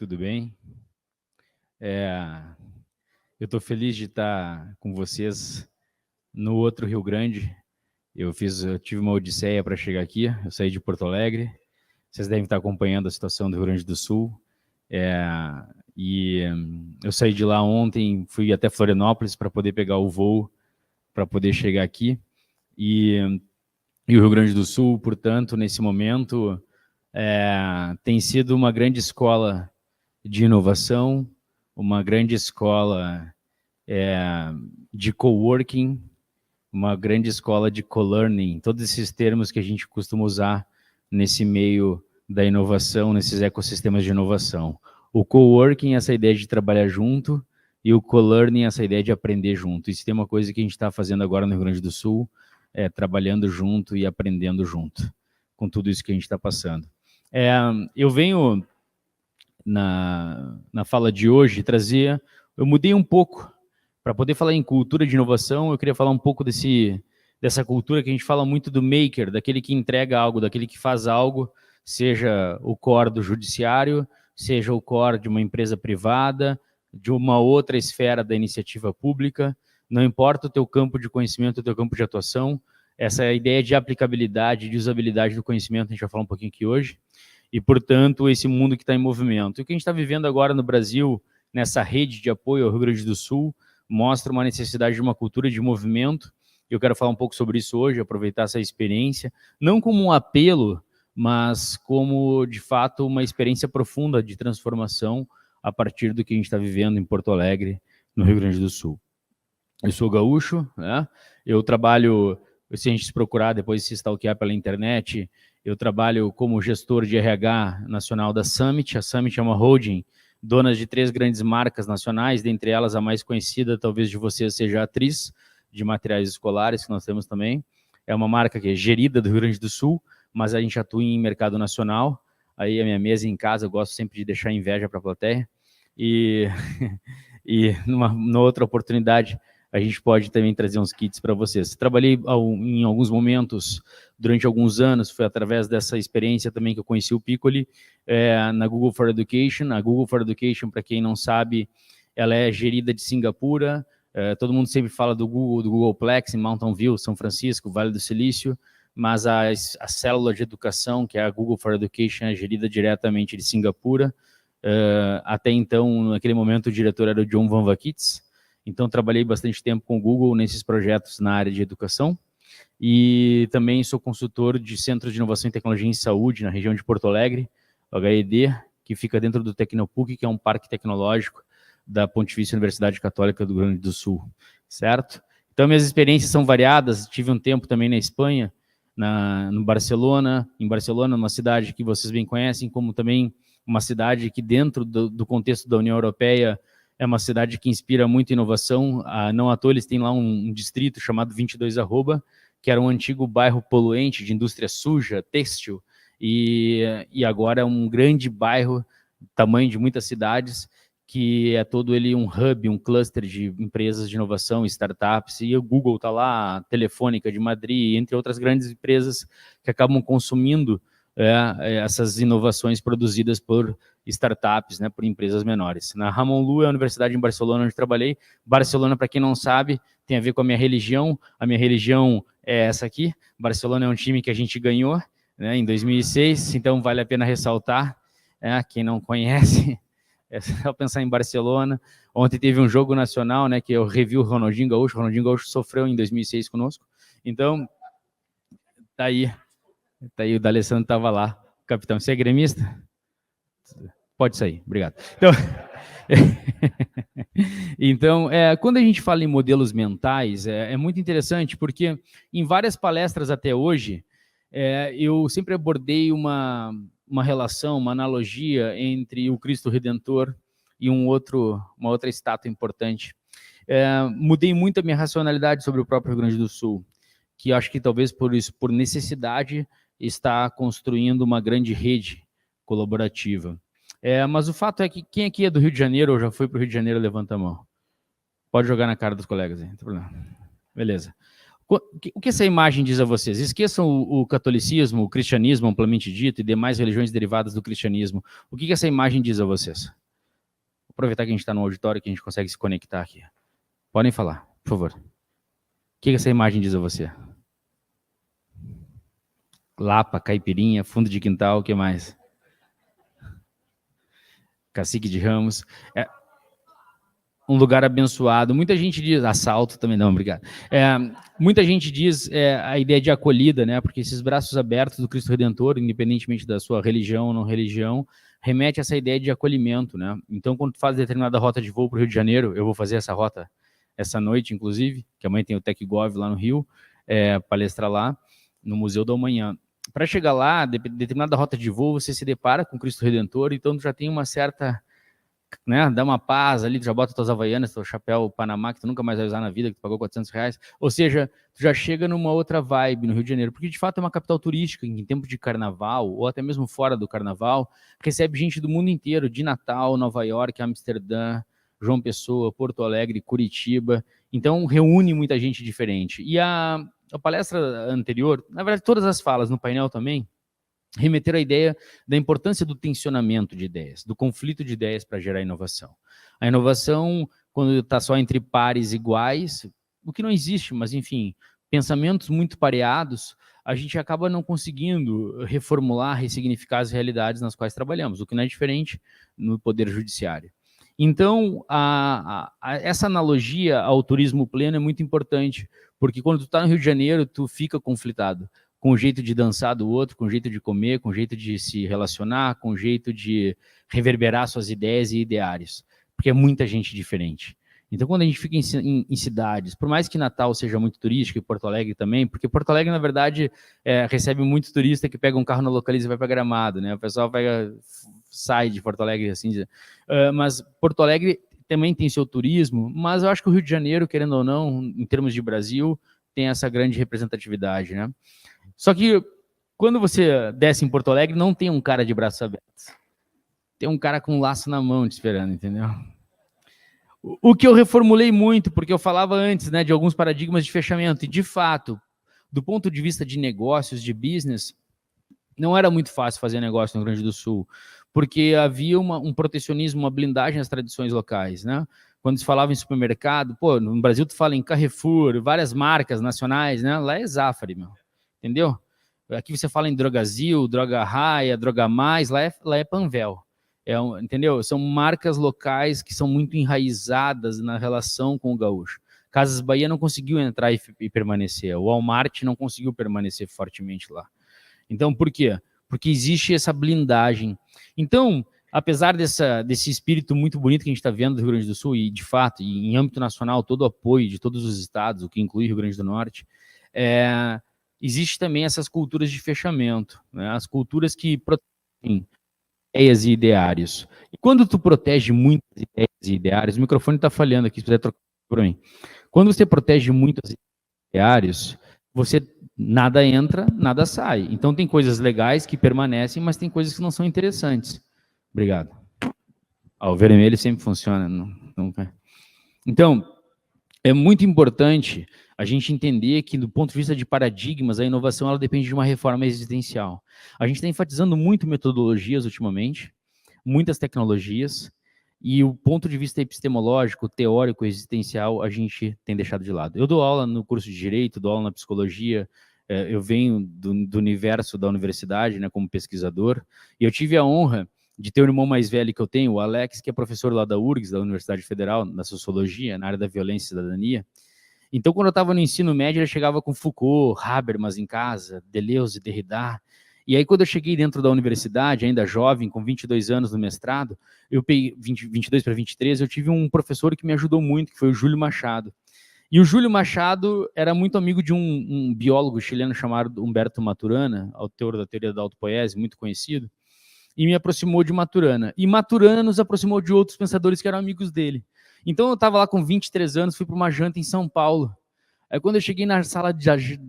Tudo bem? Eu estou feliz de estar com vocês no outro Rio Grande. Eu tive uma odisseia para chegar aqui, eu saí de Porto Alegre. Vocês devem estar acompanhando a situação do Rio Grande do Sul. Eu saí de lá ontem, fui até Florianópolis para poder pegar o voo, para poder chegar aqui. E o Rio Grande do Sul, portanto, nesse momento, tem sido uma grande escola de inovação, uma grande escola de coworking, uma grande escola de co-learning, todos esses termos que a gente costuma usar nesse meio da inovação, nesses ecossistemas de inovação. O coworking é essa ideia de trabalhar junto, e o co-learning é essa ideia de aprender junto. Isso tem uma coisa que a gente está fazendo agora no Rio Grande do Sul, trabalhando junto e aprendendo junto, com tudo isso que a gente está passando. Eu venho, na fala de hoje, eu mudei um pouco. Para poder falar em cultura de inovação, eu queria falar um pouco dessa cultura que a gente fala muito do maker, daquele que entrega algo, daquele que faz algo, seja o core do judiciário, seja o core de uma empresa privada, de uma outra esfera da iniciativa pública, não importa o teu campo de conhecimento, o teu campo de atuação, essa ideia de aplicabilidade, de usabilidade do conhecimento, a gente vai falar um pouquinho aqui hoje, e, portanto, esse mundo que está em movimento. E o que a gente está vivendo agora no Brasil, nessa rede de apoio ao Rio Grande do Sul, mostra uma necessidade de uma cultura de movimento. Eu quero falar um pouco sobre isso hoje, aproveitar essa experiência, não como um apelo, mas como, de fato, uma experiência profunda de transformação a partir do que a gente está vivendo em Porto Alegre, no Rio Grande do Sul. Eu sou gaúcho, né? Eu trabalho, se a gente se procurar, depois se stalkear pela internet, eu trabalho como gestor de RH nacional da Summit. A Summit é uma holding dona de 3 grandes marcas nacionais, dentre elas a mais conhecida, talvez de vocês, seja a Atriz, de materiais escolares, que nós temos também. É uma marca que é gerida do Rio Grande do Sul, mas a gente atua em mercado nacional. Aí a minha mesa em casa, eu gosto sempre de deixar inveja para a plateia. E numa outra oportunidade, a gente pode também trazer uns kits para vocês. Trabalhei em alguns momentos, durante alguns anos, foi através dessa experiência também que eu conheci o Piccoli, na Google for Education. A Google for Education, para quem não sabe, ela é gerida de Singapura. Todo mundo sempre fala do Googleplex, em Mountain View, São Francisco, Vale do Silício, mas a célula de educação, que é a Google for Education, é gerida diretamente de Singapura. Até então, naquele momento, o diretor era o John Van Vakits. Então, trabalhei bastante tempo com o Google nesses projetos na área de educação. E também sou consultor de Centro de Inovação e Tecnologia em Saúde, na região de Porto Alegre, o HED, que fica dentro do Tecnopuc, que é um parque tecnológico da Pontifícia Universidade Católica do Rio Grande do Sul, certo? Então, minhas experiências são variadas. Tive um tempo também na Espanha, em Barcelona, uma cidade que vocês bem conhecem, como também uma cidade que, dentro do contexto da União Europeia, é uma cidade que inspira muita inovação. Não à toa, eles têm lá um distrito chamado 22 Arroba, que era um antigo bairro poluente de indústria suja, têxtil, e agora é um grande bairro, tamanho de muitas cidades, que é todo ele um hub, um cluster de empresas de inovação, startups, e o Google está lá, a Telefônica de Madrid, entre outras grandes empresas que acabam consumindo essas inovações produzidas por startups, né, por empresas menores. Na Ramon Llull é a universidade em Barcelona onde trabalhei. Barcelona, para quem não sabe, tem a ver com a minha religião. A minha religião é essa aqui. Barcelona é um time que a gente ganhou, né, em 2006, então vale a pena ressaltar. Quem não conhece, é só pensar em Barcelona. Ontem teve um jogo nacional, né, que eu revi o Ronaldinho Gaúcho. O Ronaldinho Gaúcho sofreu em 2006 conosco. Então, tá aí, o D'Alessandro estava lá. Capitão, você é gremista? Pode sair, obrigado. Então, quando a gente fala em modelos mentais, é muito interessante, porque em várias palestras até hoje, eu sempre abordei uma relação, uma analogia entre o Cristo Redentor e uma outra estátua importante. Mudei muito a minha racionalidade sobre o próprio Rio Grande do Sul, que acho que talvez por isso, por necessidade, está construindo uma grande rede colaborativa. Mas o fato é que quem aqui é do Rio de Janeiro ou já foi para o Rio de Janeiro, levanta a mão. Pode jogar na cara dos colegas aí, não tem problema. Beleza. O que essa imagem diz a vocês? Esqueçam o catolicismo, o cristianismo amplamente dito e demais religiões derivadas do cristianismo. O que essa imagem diz a vocês? Vou aproveitar que a gente está no auditório, que a gente consegue se conectar aqui. Podem falar, por favor. O que essa imagem diz a você? Lapa, caipirinha, fundo de quintal, o que mais? Cacique de Ramos. Um lugar abençoado. Muita gente diz, assalto também não, obrigado. Muita gente diz a ideia de acolhida, né? Porque esses braços abertos do Cristo Redentor, independentemente da sua religião ou não religião, remete a essa ideia de acolhimento, né? Então, quando tu faz determinada rota de voo para o Rio de Janeiro, eu vou fazer essa rota essa noite, inclusive, que amanhã tem o TecGov lá no Rio, palestrar lá no Museu da Manhã. Para chegar lá, determinada rota de voo, você se depara com o Cristo Redentor, então tu já tem uma certa, né, dá uma paz ali, tu já bota tuas havaianas, teu chapéu Panamá, que tu nunca mais vai usar na vida, que tu pagou R$400, ou seja, tu já chega numa outra vibe no Rio de Janeiro, porque de fato é uma capital turística, em tempo de carnaval, ou até mesmo fora do carnaval, recebe gente do mundo inteiro, de Natal, Nova York, Amsterdã, João Pessoa, Porto Alegre, Curitiba, então reúne muita gente diferente. E a palestra anterior, na verdade todas as falas no painel também, remeteram à ideia da importância do tensionamento de ideias, do conflito de ideias para gerar inovação. A inovação, quando está só entre pares iguais, o que não existe, mas enfim, pensamentos muito pareados, a gente acaba não conseguindo reformular, ressignificar as realidades nas quais trabalhamos, o que não é diferente no Poder Judiciário. Então, essa analogia ao turismo pleno é muito importante, porque quando tu está no Rio de Janeiro, tu fica conflitado com o jeito de dançar do outro, com o jeito de comer, com o jeito de se relacionar, com o jeito de reverberar suas ideias e ideários, porque é muita gente diferente. Então, quando a gente fica em cidades, por mais que Natal seja muito turístico e Porto Alegre também, porque Porto Alegre, na verdade, recebe muito turista que pega um carro na Localiza e vai para Gramado, né? O pessoal sai de Porto Alegre, assim, mas Porto Alegre também tem seu turismo, mas eu acho que o Rio de Janeiro, querendo ou não, em termos de Brasil, tem essa grande representatividade, né? Só que quando você desce em Porto Alegre, não tem um cara de braços abertos. Tem um cara com um laço na mão te esperando, entendeu? O que eu reformulei muito, porque eu falava antes, né, de alguns paradigmas de fechamento, e de fato, do ponto de vista de negócios, de business, não era muito fácil fazer negócio no Rio Grande do Sul, porque havia um protecionismo, uma blindagem às tradições locais, né? Quando se falava em supermercado, pô, no Brasil tu fala em Carrefour, várias marcas nacionais, né? Lá é Zafari, meu. Entendeu? Aqui você fala em Drogazil, Droga Raia, Droga Mais, lá é Panvel. Entendeu? São marcas locais que são muito enraizadas na relação com o gaúcho. Casas Bahia não conseguiu entrar e permanecer. O Walmart não conseguiu permanecer fortemente lá. Então, por quê? Porque existe essa blindagem. Então, apesar desse espírito muito bonito que a gente está vendo do Rio Grande do Sul, e de fato, em âmbito nacional, todo o apoio de todos os estados, o que inclui Rio Grande do Norte, existe também essas culturas de fechamento, né? As culturas que protegem ideias e ideários. E quando tu protege muitas ideias e ideários, o microfone está falhando aqui, se puder trocar para mim. Quando você protege muitas ideias e ideários, você nada entra, nada sai. Então tem coisas legais que permanecem, mas tem coisas que não são interessantes. Obrigado. O vermelho sempre funciona. Então, é muito importante a gente entender que, do ponto de vista de paradigmas, a inovação ela depende de uma reforma existencial. A gente está enfatizando muito metodologias ultimamente, muitas tecnologias, e o ponto de vista epistemológico, teórico, existencial, a gente tem deixado de lado. Eu dou aula no curso de Direito, dou aula na Psicologia, eu venho do universo da universidade, né, como pesquisador, e eu tive a honra de ter um irmão mais velho que eu tenho, o Alex, que é professor lá da URGS, da Universidade Federal, na Sociologia, na área da violência e cidadania. Então, quando eu estava no ensino médio, ele chegava com Foucault, Habermas em casa, Deleuze, Derrida. E aí, quando eu cheguei dentro da universidade, ainda jovem, com 22 anos no mestrado, eu peguei 22 para 23, eu tive um professor que me ajudou muito, que foi o Júlio Machado. E o Júlio Machado era muito amigo de um biólogo chileno chamado Humberto Maturana, autor da teoria da autopoiese, muito conhecido, e me aproximou de Maturana. E Maturana nos aproximou de outros pensadores que eram amigos dele. Então eu estava lá com 23 anos, fui para uma janta em São Paulo. Aí quando eu cheguei na sala de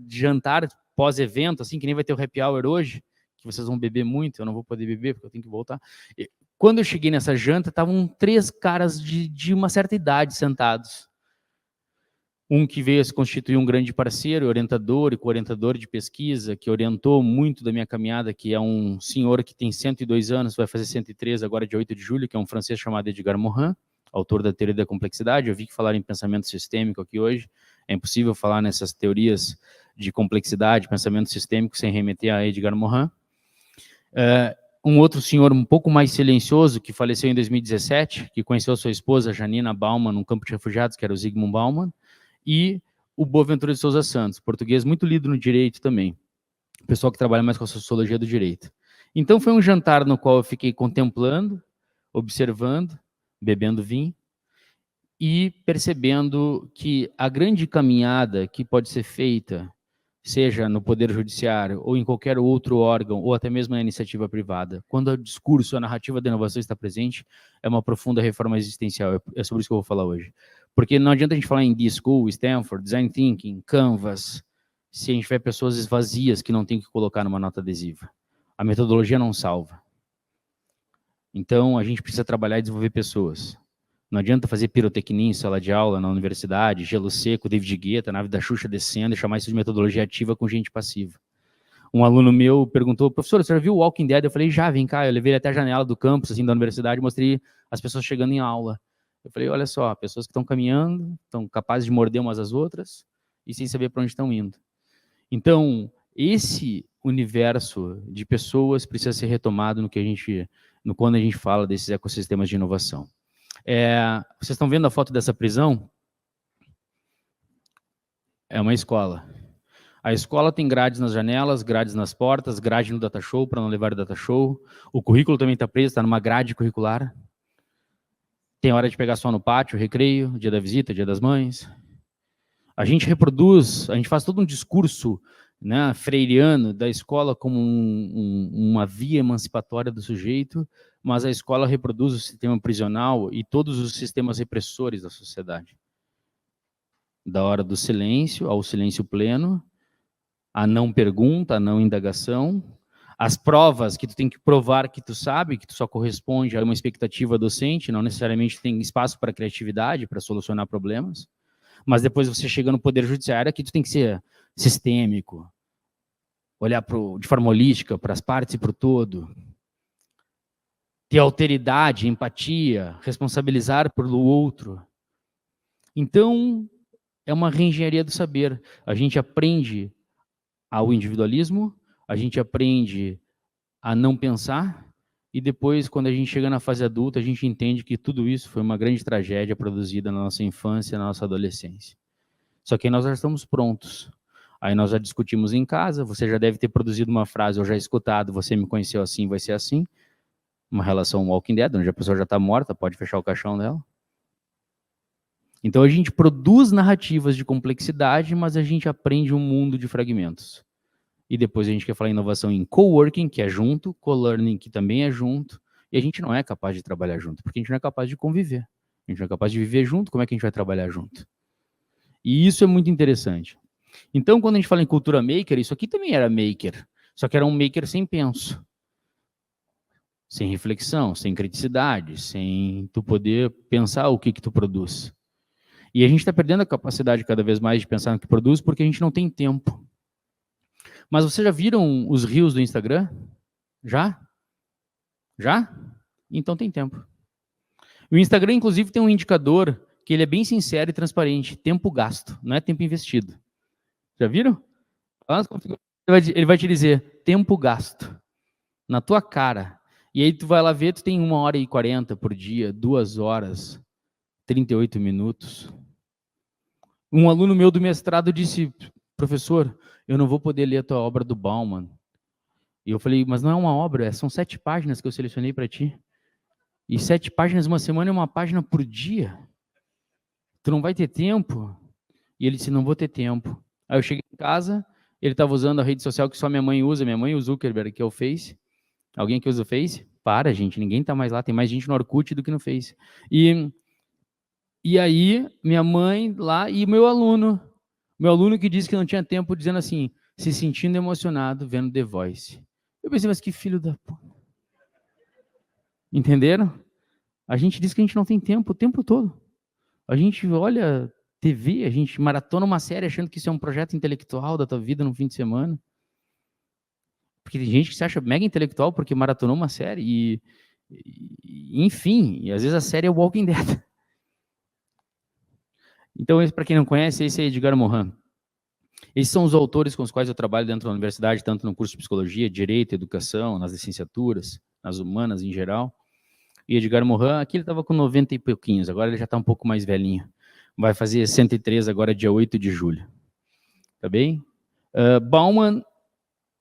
jantar, pós-evento, assim, que nem vai ter o happy hour hoje, que vocês vão beber muito, eu não vou poder beber porque eu tenho que voltar. Quando eu cheguei nessa janta, estavam 3 caras de uma certa idade sentados. Um que veio a se constituir um grande parceiro, orientador e co-orientador de pesquisa, que orientou muito da minha caminhada, que é um senhor que tem 102 anos, vai fazer 103 agora, dia 8 de julho, que é um francês chamado Edgar Morin, autor da teoria da complexidade. Eu vi que falaram em pensamento sistêmico aqui hoje. É impossível falar nessas teorias de complexidade, pensamento sistêmico, sem remeter a Edgar Morin. Um outro senhor um pouco mais silencioso, que faleceu em 2017, que conheceu a sua esposa, Janina Bauman, num campo de refugiados, que era o Zygmunt Bauman, e o Boaventura de Souza Santos, português muito lido no direito também, pessoal que trabalha mais com a sociologia do direito. Então foi um jantar no qual eu fiquei contemplando, observando, bebendo vinho, e percebendo que a grande caminhada que pode ser feita, seja no Poder Judiciário ou em qualquer outro órgão, ou até mesmo na iniciativa privada, quando o discurso, a narrativa da inovação está presente, é uma profunda reforma existencial. É sobre isso que eu vou falar hoje. Porque não adianta a gente falar em D-School, Stanford, Design Thinking, Canvas, se a gente tiver pessoas vazias que não tem que colocar numa nota adesiva. A metodologia não salva. Então, a gente precisa trabalhar e desenvolver pessoas. Não adianta fazer pirotecnia em sala de aula, na universidade, gelo seco, David Guetta, nave da Xuxa descendo e chamar isso de metodologia ativa com gente passiva. Um aluno meu perguntou, professor, você já viu o Walking Dead? Eu falei, já, vem cá. Eu levei ele até a janela do campus, assim, da universidade, e mostrei as pessoas chegando em aula. Eu falei, olha só, pessoas que estão caminhando, estão capazes de morder umas às outras, e sem saber para onde estão indo. Então, esse universo de pessoas precisa ser retomado quando a gente fala desses ecossistemas de inovação. Vocês estão vendo a foto dessa prisão? É uma escola. A escola tem grades nas janelas, grades nas portas, grade no data show para não levar o data show. O currículo também está preso, está numa grade curricular. Tem hora de pegar só no pátio, recreio, dia da visita, dia das mães. A gente reproduz, a gente faz todo um discurso, né, freiriano da escola como uma via emancipatória do sujeito, mas a escola reproduz o sistema prisional e todos os sistemas repressores da sociedade. Da hora do silêncio ao silêncio pleno, a não pergunta, a não indagação, as provas que tu tem que provar que tu sabe, que tu só corresponde a uma expectativa docente, não necessariamente tem espaço para criatividade, para solucionar problemas, mas depois você chega no Poder Judiciário, aqui tu tem que ser sistêmico, olhar de forma holística para as partes e para o todo, ter alteridade, empatia, responsabilizar pelo outro. Então, é uma reengenharia do saber. A gente aprende ao individualismo, a gente aprende a não pensar, e depois, quando a gente chega na fase adulta, a gente entende que tudo isso foi uma grande tragédia produzida na nossa infância, na nossa adolescência. Só que aí nós já estamos prontos. Aí nós já discutimos em casa, você já deve ter produzido uma frase, ou já escutado, você me conheceu assim, vai ser assim. Uma relação Walking Dead, onde a pessoa já está morta, pode fechar o caixão dela. Então a gente produz narrativas de complexidade, mas a gente aprende um mundo de fragmentos. E depois a gente quer falar em inovação em coworking, que é junto, co-learning, que também é junto, e a gente não é capaz de trabalhar junto, porque a gente não é capaz de conviver. A gente não é capaz de viver junto, como é que a gente vai trabalhar junto? E isso é muito interessante. Então, quando a gente fala em cultura maker, isso aqui também era maker, só que era um maker sem penso, sem reflexão, sem criticidade, sem tu poder pensar o que tu produz. E a gente está perdendo a capacidade cada vez mais de pensar no que produz porque a gente não tem tempo. Mas vocês já viram os reels do Instagram? Já? Já? Então tem tempo. O Instagram, inclusive, tem um indicador que ele é bem sincero e transparente. Tempo gasto, não é tempo investido. Já viram? Ele vai te dizer, tempo gasto. Na tua cara. E aí tu vai lá ver, tu tem 1h40 por dia, 2 horas, 38 minutos. Um aluno meu do mestrado disse, professor, eu não vou poder ler a tua obra do Bauman. E eu falei, mas não é uma obra, são 7 páginas que eu selecionei para ti. E 7 páginas uma semana é uma página por dia. Tu não vai ter tempo? E ele disse, não vou ter tempo. Aí eu cheguei em casa, ele estava usando a rede social que só minha mãe usa, o Zuckerberg, que é o Face. Alguém que usa o Face? Para, gente, ninguém está mais lá, tem mais gente no Orkut do que no Face. E aí, minha mãe lá e meu aluno que disse que não tinha tempo, dizendo assim, se sentindo emocionado vendo The Voice. Eu pensei, mas que filho da p... Entenderam? A gente diz que a gente não tem tempo o tempo todo. A gente olha TV, a gente maratona uma série achando que isso é um projeto intelectual da tua vida no fim de semana. Porque tem gente que se acha mega intelectual porque maratonou uma série enfim, e às vezes a série é Walking Dead. Então, para quem não conhece, esse é Edgar Morin. Esses são os autores com os quais eu trabalho dentro da universidade, tanto no curso de Psicologia, Direito, Educação, nas licenciaturas, nas humanas em geral. E Edgar Morin, aqui ele estava com 90 e pouquinhos, agora ele já está um pouco mais velhinho. Vai fazer 103 agora, dia 8 de julho. Tá bem? Bauman,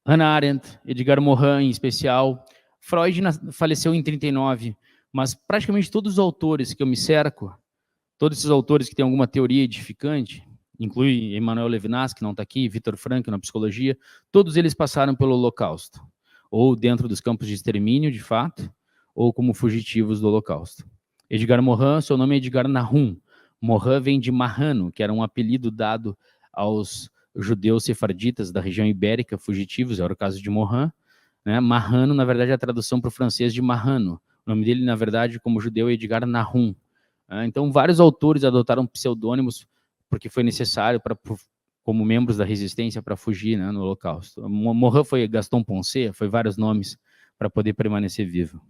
Hannah Arendt, Edgar Morin em especial. Freud faleceu em 39, mas praticamente todos os autores que eu me cerco, todos esses autores que têm alguma teoria edificante, inclui Emmanuel Levinas, que não está aqui, Viktor Frankl na psicologia, todos eles passaram pelo Holocausto, ou dentro dos campos de extermínio, de fato, ou como fugitivos do Holocausto. Edgar Morin, seu nome é Edgar Nahum. Morin vem de Marrano, que era um apelido dado aos judeus sefarditas da região ibérica, fugitivos, era o caso de Morin. Né? Marrano, na verdade, é a tradução para o francês de Marrano. O nome dele, na verdade, como judeu, é Edgar Nahum. Então, vários autores adotaram pseudônimos porque foi necessário como membros da resistência para fugir, né, no Holocausto. Morin foi Gaston Ponce, foi vários nomes para poder permanecer vivo.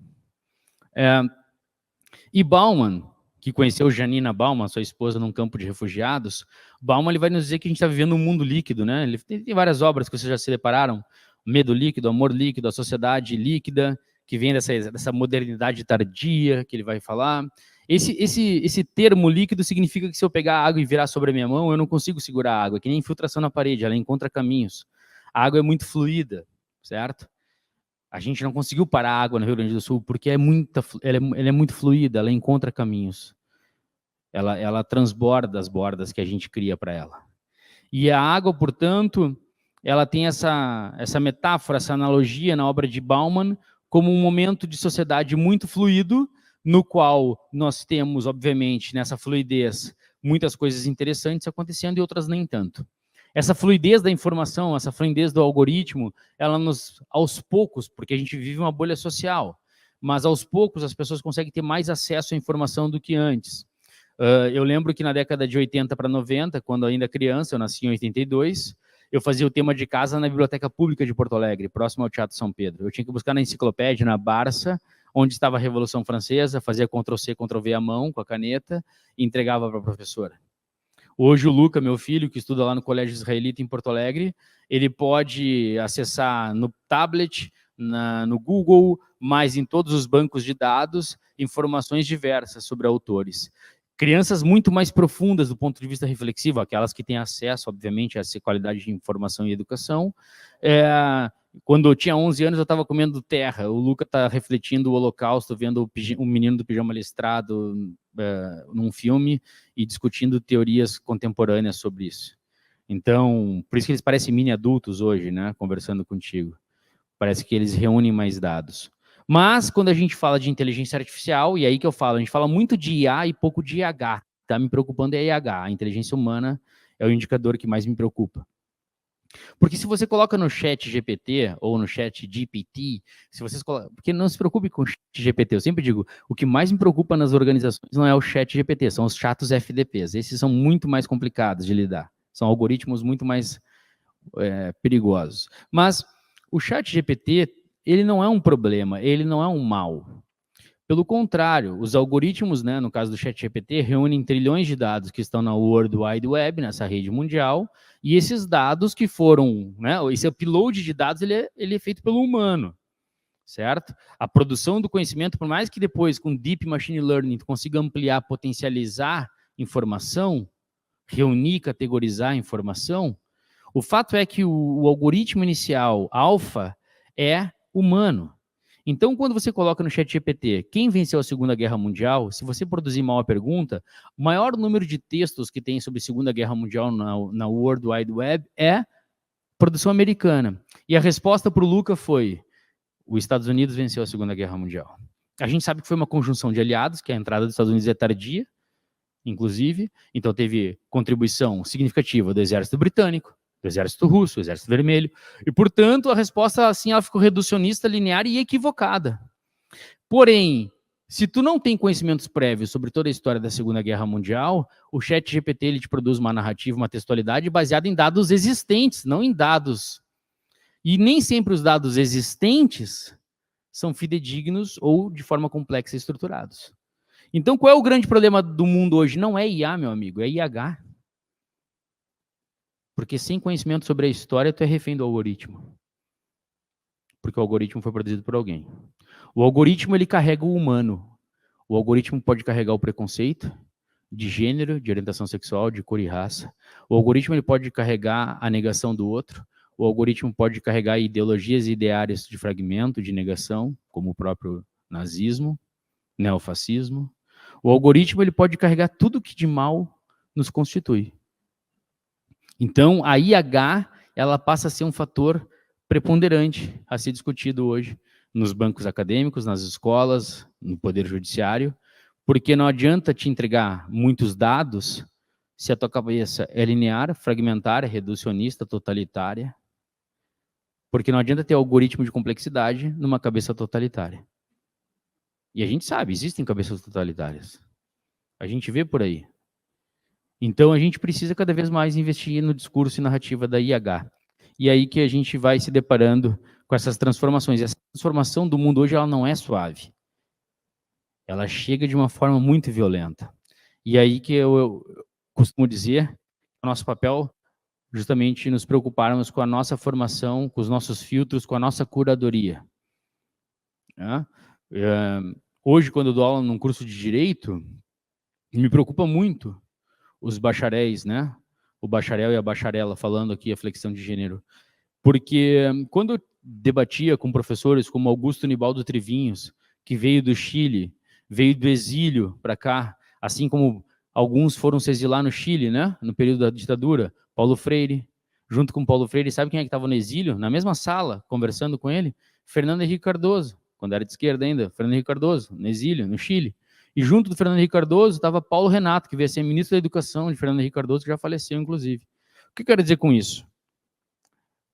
E Bauman, que conheceu Janina Bauman, sua esposa, num campo de refugiados, Bauman ele vai nos dizer que a gente está vivendo um mundo líquido, né? Ele tem várias obras que vocês já se depararam, Medo Líquido, Amor Líquido, A Sociedade Líquida, que vem dessa modernidade tardia que ele vai falar. Esse termo líquido significa que se eu pegar a água e virar sobre a minha mão, eu não consigo segurar a água, que nem infiltração na parede, ela encontra caminhos. A água é muito fluida, certo? A gente não conseguiu parar a água no Rio Grande do Sul porque ela é muito fluida, ela encontra caminhos. Ela transborda as bordas que a gente cria para ela. E a água, portanto, ela tem essa metáfora, essa analogia na obra de Bauman como um momento de sociedade muito fluido, no qual nós temos, obviamente, nessa fluidez, muitas coisas interessantes acontecendo e outras nem tanto. Essa fluidez da informação, essa fluidez do algoritmo, ela aos poucos, porque a gente vive uma bolha social, mas aos poucos as pessoas conseguem ter mais acesso à informação do que antes. Eu lembro que na década de 80 para 90, quando ainda criança, eu nasci em 82, eu fazia o tema de casa na Biblioteca Pública de Porto Alegre, próximo ao Teatro São Pedro. Eu tinha que buscar na enciclopédia, na Barça, onde estava a Revolução Francesa, fazia Ctrl+C, Ctrl+V à mão, com a caneta, e entregava para a professora. Hoje o Luca, meu filho, que estuda lá no Colégio Israelita em Porto Alegre, ele pode acessar no tablet, no Google, mas em todos os bancos de dados, informações diversas sobre autores. Crianças muito mais profundas do ponto de vista reflexivo, aquelas que têm acesso, obviamente, a essa qualidade de informação e educação. Quando eu tinha 11 anos, eu estava comendo terra. O Luca está refletindo o Holocausto, vendo o menino do pijama listrado num filme e discutindo teorias contemporâneas sobre isso. Então, por isso que eles parecem mini adultos hoje, né, conversando contigo. Parece que eles reúnem mais dados. Mas, quando a gente fala de inteligência artificial, e aí que eu falo, a gente fala muito de IA e pouco de IH. Está me preocupando é IH. A inteligência humana é o indicador que mais me preocupa. Porque se você coloca no chat GPT ou no chat GPT, porque não se preocupe com o chat GPT, eu sempre digo, o que mais me preocupa nas organizações não é o chat GPT, são os chatos FDPs. Esses são muito mais complicados de lidar. São algoritmos muito mais perigosos. Mas o chat GPT, ele não é um problema, ele não é um mal. Pelo contrário, os algoritmos, né, no caso do ChatGPT, reúnem trilhões de dados que estão na World Wide Web, nessa rede mundial, e esses dados que foram, né, esse upload de dados, ele é feito pelo humano, certo? A produção do conhecimento, por mais que depois, com Deep Machine Learning, tu consiga ampliar, potencializar informação, reunir, categorizar informação, o fato é que o algoritmo inicial, alfa, é humano. Então, quando você coloca no ChatGPT, quem venceu a Segunda Guerra Mundial, se você produzir mal a pergunta, o maior número de textos que tem sobre a Segunda Guerra Mundial na World Wide Web é produção americana. E a resposta para o Luca foi, os Estados Unidos venceu a Segunda Guerra Mundial. A gente sabe que foi uma conjunção de aliados, que a entrada dos Estados Unidos é tardia, inclusive, então teve contribuição significativa do exército britânico, do exército russo, do exército vermelho, e, portanto, a resposta, assim, ela ficou reducionista, linear e equivocada. Porém, Se tu não tem conhecimentos prévios sobre toda a história da Segunda Guerra Mundial, o ChatGPT ele te produz uma narrativa, uma textualidade baseada em dados existentes, não em dados. E nem sempre os dados existentes são fidedignos ou de forma complexa estruturados. Então, qual é o grande problema do mundo hoje? Não é IA, meu amigo, é IH. Porque sem conhecimento sobre a história, tu é refém do algoritmo. Porque o algoritmo foi produzido por alguém. O algoritmo, ele carrega o humano. O algoritmo pode carregar o preconceito de gênero, de orientação sexual, de cor e raça. O algoritmo ele pode carregar a negação do outro. O algoritmo pode carregar ideologias e ideários de fragmento, de negação, como o próprio nazismo, neofascismo. O algoritmo ele pode carregar tudo que de mal nos constitui. Então, a IH ela passa a ser um fator preponderante a ser discutido hoje nos bancos acadêmicos, nas escolas, no poder judiciário, porque não adianta te entregar muitos dados se a tua cabeça é linear, fragmentária, reducionista, totalitária, porque não adianta ter algoritmo de complexidade numa cabeça totalitária. E a gente sabe, existem cabeças totalitárias. A gente vê por aí. Então, a gente precisa cada vez mais investir no discurso e narrativa da IH. E aí que a gente vai se deparando com essas transformações. E essa transformação do mundo hoje ela não é suave. Ela chega de uma forma muito violenta. E aí que eu costumo dizer, o nosso papel justamente nos preocuparmos com a nossa formação, com os nossos filtros, com a nossa curadoria. Hoje, quando eu dou aula num curso de Direito, me preocupa muito os bacharéis, né? O bacharel e a bacharela, falando aqui a flexão de gênero. Porque quando eu debatia com professores como Augusto Nibaldo Trevinhos, que veio do Chile, veio do exílio para cá, assim como alguns foram se exilar no Chile, né? No período da ditadura, Paulo Freire, junto com Paulo Freire, sabe quem é que estava no exílio? Na mesma sala, conversando com ele? Fernando Henrique Cardoso, quando era de esquerda ainda, Fernando Henrique Cardoso, no exílio, no Chile. E junto do Fernando Henrique Cardoso estava Paulo Renato, que veio a ser ministro da Educação de Fernando Henrique Cardoso, que já faleceu, inclusive. O que eu quero dizer com isso?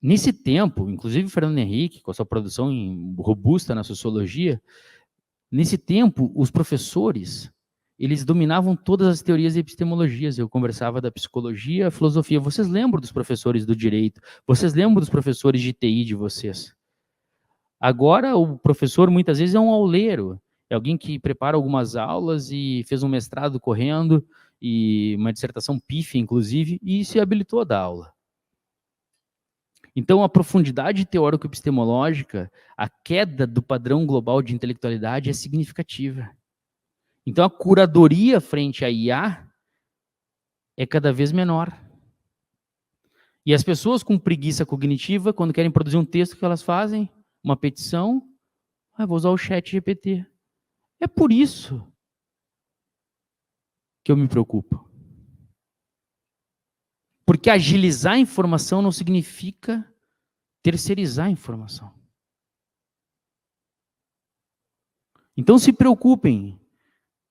Nesse tempo, inclusive o Fernando Henrique, com a sua produção robusta na sociologia, nesse tempo, os professores, eles dominavam todas as teorias e epistemologias. Eu conversava da psicologia, filosofia. Vocês lembram dos professores do direito? Vocês lembram dos professores de TI de vocês? Agora, o professor, muitas vezes, é um auleiro. É alguém que prepara algumas aulas e fez um mestrado correndo, e uma dissertação pífia, inclusive, e se habilitou a dar aula. Então, a profundidade teórico-epistemológica, a queda do padrão global de intelectualidade é significativa. Então, a curadoria frente à IA é cada vez menor. E as pessoas com preguiça cognitiva, quando querem produzir um texto, o que elas fazem? Uma petição, vou usar o ChatGPT. É por isso que eu me preocupo. Porque agilizar a informação não significa terceirizar a informação. Então se preocupem,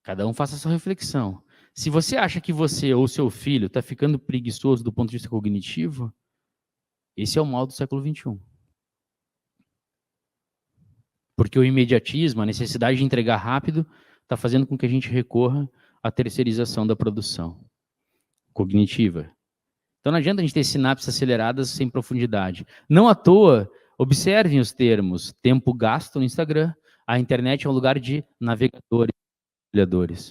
cada um faça a sua reflexão. Se você acha que você ou seu filho está ficando preguiçoso do ponto de vista cognitivo, esse é o mal do século XXI. Porque o imediatismo, a necessidade de entregar rápido, está fazendo com que a gente recorra à terceirização da produção cognitiva. Então não adianta a gente ter sinapses aceleradas sem profundidade. Não à toa, observem os termos tempo gasto no Instagram. A internet é um lugar de navegadores, mergulhadores.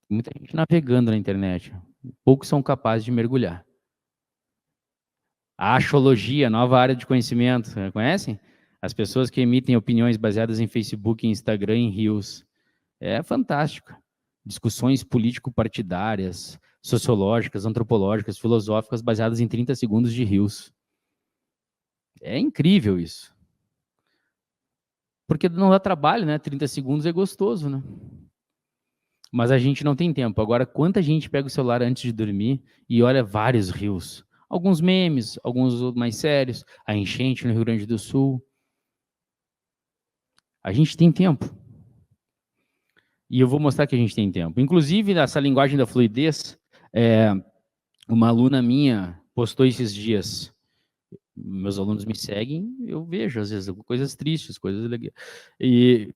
Tem muita gente navegando na internet. Poucos são capazes de mergulhar. A axologia, nova área de conhecimento, conhecem? As pessoas que emitem opiniões baseadas em Facebook, Instagram, em Reels. É fantástico. Discussões político-partidárias, sociológicas, antropológicas, filosóficas, baseadas em 30 segundos de Reels. É incrível isso. Porque não dá trabalho, né? 30 segundos é gostoso, né? Mas a gente não tem tempo. Agora, quanta gente pega o celular antes de dormir e olha vários Reels? Alguns memes, alguns mais sérios, a enchente no Rio Grande do Sul. A gente tem tempo. E eu vou mostrar que a gente tem tempo. Inclusive, nessa linguagem da fluidez, uma aluna minha postou esses dias. Meus alunos me seguem, eu vejo, às vezes, coisas tristes, coisas legais. E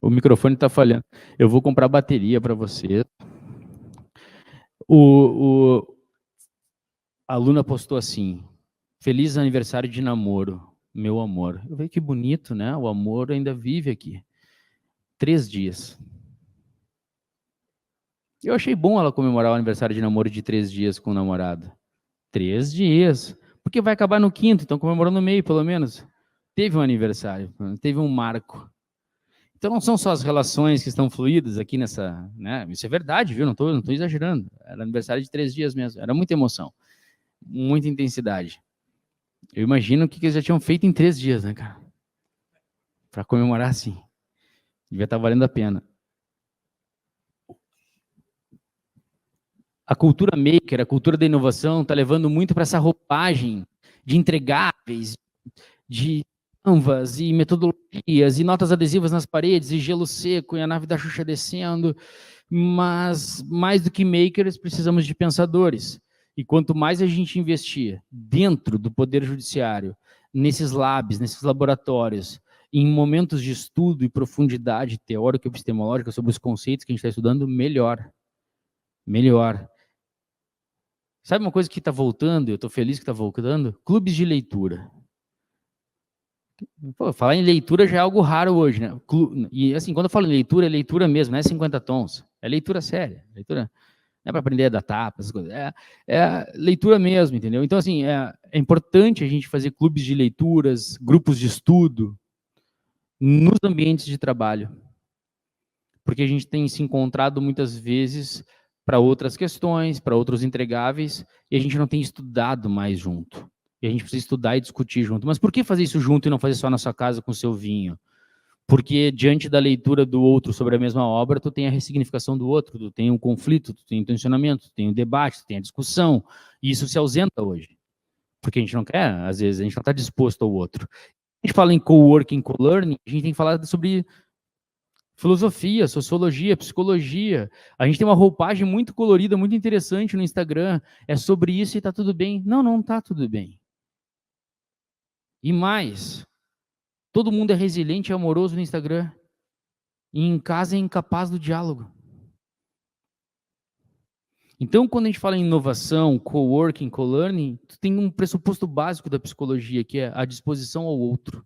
O microfone está falhando. Eu vou comprar bateria para você. A aluna postou assim: feliz aniversário de namoro, meu amor. Eu vejo que bonito, né? O amor ainda vive aqui. 3 dias. Eu achei bom ela comemorar o aniversário de namoro de 3 dias com o namorado. 3 dias. Porque vai acabar no 5º, então comemorou no meio, pelo menos. Teve um aniversário, teve um marco. Então não são só as relações que estão fluídas aqui nessa, né? Isso é verdade, viu? Não tô exagerando. Era aniversário de 3 dias mesmo. Era muita emoção, muita intensidade. Eu imagino o que eles já tinham feito em 3 dias, né, cara? Para comemorar assim. Devia estar valendo a pena. A cultura maker, a cultura da inovação, está levando muito para essa roupagem de entregáveis, de canvas e metodologias, e notas adesivas nas paredes, e gelo seco, e a nave da Xuxa descendo. Mas, mais do que makers, precisamos de pensadores. E quanto mais a gente investir dentro do Poder Judiciário, nesses labs, nesses laboratórios, em momentos de estudo e profundidade teórica e epistemológica sobre os conceitos que a gente está estudando, melhor. Melhor. Sabe uma coisa que está voltando, eu estou feliz que está voltando? Clubes de leitura. Pô, falar em leitura já é algo raro hoje, né? E assim, quando eu falo em leitura, é leitura mesmo, não é 50 tons. É leitura séria. Leitura não é para aprender a dar tapas, essas coisas. É leitura mesmo, entendeu? Então, assim, é importante a gente fazer clubes de leituras, grupos de estudo, nos ambientes de trabalho. Porque a gente tem se encontrado muitas vezes para outras questões, para outros entregáveis, e a gente não tem estudado mais junto. E a gente precisa estudar e discutir junto. Mas por que fazer isso junto e não fazer só na sua casa com o seu vinho? Porque diante da leitura do outro sobre a mesma obra, tu tem a ressignificação do outro, tu tem um conflito, tu tem um tensionamento, tu tem um debate, tu tem a discussão, e isso se ausenta hoje. Porque a gente não quer, às vezes, a gente não está disposto ao outro. A gente fala em coworking, co-learning, a gente tem que falar sobre filosofia, sociologia, psicologia. A gente tem uma roupagem muito colorida, muito interessante no Instagram. É sobre isso e está tudo bem. Não, não está tudo bem. E mais, todo mundo é resiliente e amoroso no Instagram. E em casa é incapaz do diálogo. Então, quando a gente fala em inovação, coworking, co-learning, tu tem um pressuposto básico da psicologia, que é a disposição ao outro.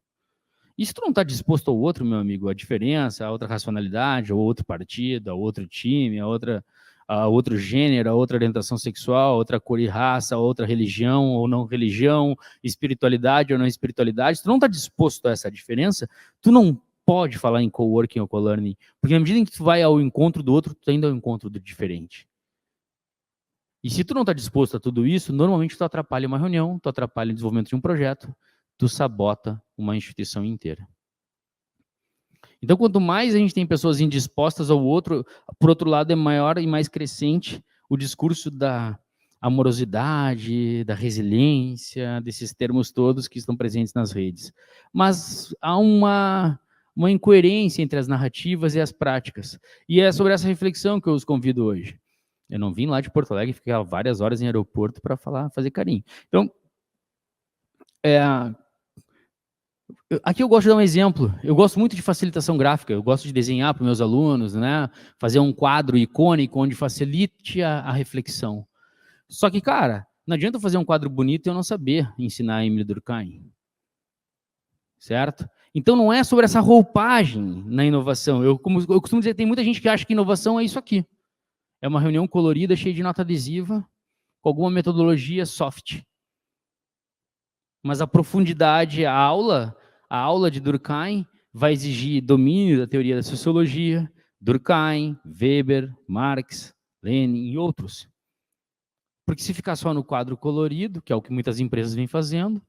E se tu não está disposto ao outro, meu amigo, a diferença, a outra racionalidade, a outro partido, a outro time, a outro gênero, a outra orientação sexual, a outra cor e raça, a outra religião ou não religião, espiritualidade ou não espiritualidade, se tu não está disposto a essa diferença, tu não pode falar em coworking ou co-learning, porque na medida em que tu vai ao encontro do outro, tu está indo ao encontro do diferente. E se tu não está disposto a tudo isso, normalmente tu atrapalha uma reunião, tu atrapalha o desenvolvimento de um projeto, tu sabota uma instituição inteira. Então, quanto mais a gente tem pessoas indispostas ao outro, por outro lado, é maior e mais crescente o discurso da amorosidade, da resiliência, desses termos todos que estão presentes nas redes. Mas há uma incoerência entre as narrativas e as práticas. E é sobre essa reflexão que eu os convido hoje. Eu não vim lá de Porto Alegre, ficar várias horas em aeroporto para fazer carinho. Então, aqui eu gosto de dar um exemplo. Eu gosto muito de facilitação gráfica. Eu gosto de desenhar para meus alunos, né? Fazer um quadro icônico onde facilite a reflexão. Só que, cara, não adianta eu fazer um quadro bonito e eu não saber ensinar a Emily Durkheim. Certo? Então não é sobre essa roupagem na inovação. Eu costumo dizer, tem muita gente que acha que inovação é isso aqui. É uma reunião colorida, cheia de nota adesiva, com alguma metodologia soft. Mas a profundidade, a aula de Durkheim vai exigir domínio da teoria da sociologia, Durkheim, Weber, Marx, Lenin e outros. Porque se ficar só no quadro colorido, que é o que muitas empresas vêm fazendo,